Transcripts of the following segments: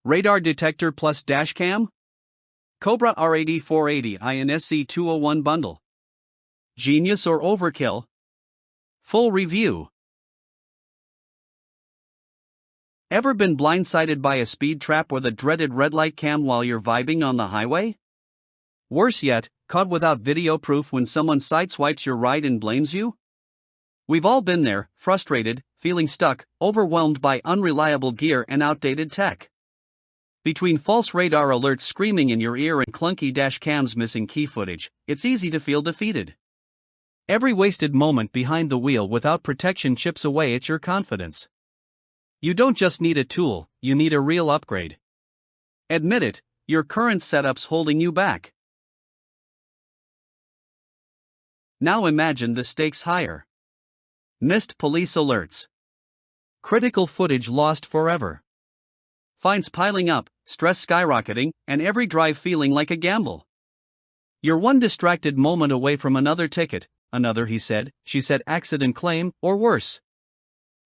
Radar detector plus dashcam? Cobra RAD 480i and SC201 bundle. Genius or overkill? Full review. Ever been blindsided by a speed trap or the dreaded red light cam while you're vibing on the highway? Worse yet, caught without video proof when someone sideswipes your ride and blames you? We've all been there, frustrated, feeling stuck, overwhelmed by unreliable gear and outdated tech. Between false radar alerts screaming in your ear and clunky dash cams missing key footage, it's easy to feel defeated. Every wasted moment behind the wheel without protection chips away at your confidence. You don't just need a tool, you need a real upgrade. Admit it, your current setup's holding you back. Now imagine the stakes higher. Missed police alerts. Critical footage lost forever. Fines piling up, stress skyrocketing, and every drive feeling like a gamble. You're one distracted moment away from another ticket, another he said, she said accident claim, or worse.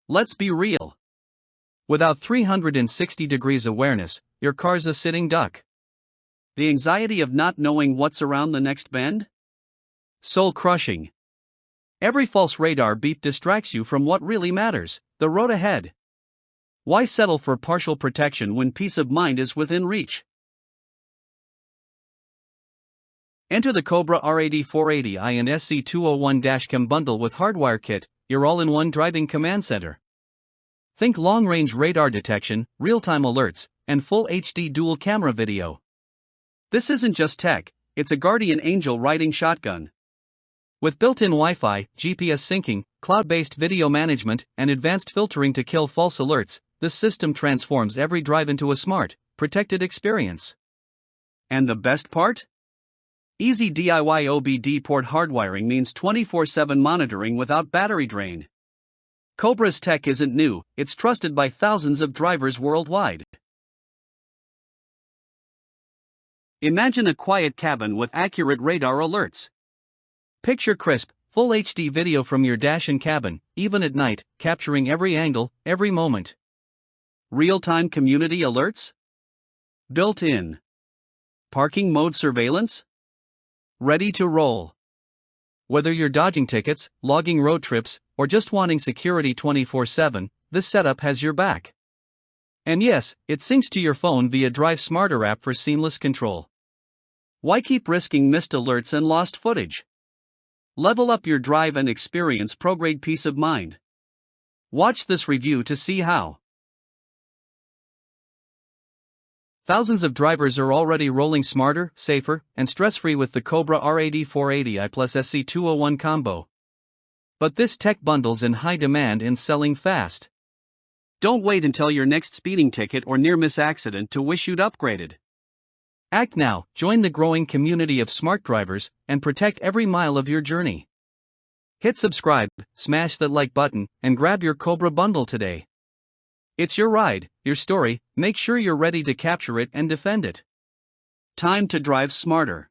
Let's be real. Without 360 degrees awareness, your car's a sitting duck. The anxiety of not knowing what's around the next bend? Soul-crushing. Every false radar beep distracts you from what really matters, the road ahead. Why settle for partial protection when peace of mind is within reach? Enter the Cobra RAD 480i and SC201 dashcam bundle with hardwire kit, your all-in-one driving command center. Think long-range radar detection, real-time alerts, and full HD dual camera video. This isn't just tech, it's a guardian angel riding shotgun. With built-in Wi-Fi, GPS syncing, cloud-based video management, and advanced filtering to kill false alerts, this system transforms every drive into a smart, protected experience. And the best part? Easy DIY OBD port hardwiring means 24/7 monitoring without battery drain. Cobra's tech isn't new, it's trusted by thousands of drivers worldwide. Imagine a quiet cabin with accurate radar alerts. Picture crisp, full HD video from your dash and cabin, even at night, capturing every angle, every moment. Real-time community alerts? Built-in. Parking mode surveillance? Ready to roll. Whether you're dodging tickets, logging road trips, or just wanting security 24/7, this setup has your back. And yes, it syncs to your phone via Drive Smarter app for seamless control. Why keep risking missed alerts and lost footage? Level up your drive and experience pro-grade peace of mind. Watch this review to see how. Thousands of drivers are already rolling smarter, safer, and stress-free with the Cobra RAD 480i plus SC201 combo. But this tech bundle's in high demand and selling fast. Don't wait until your next speeding ticket or near-miss accident to wish you'd upgraded. Act now, join the growing community of smart drivers, and protect every mile of your journey. Hit subscribe, smash that like button, and grab your Cobra bundle today. It's your ride, your story, make sure you're ready to capture it and defend it. Time to drive smarter.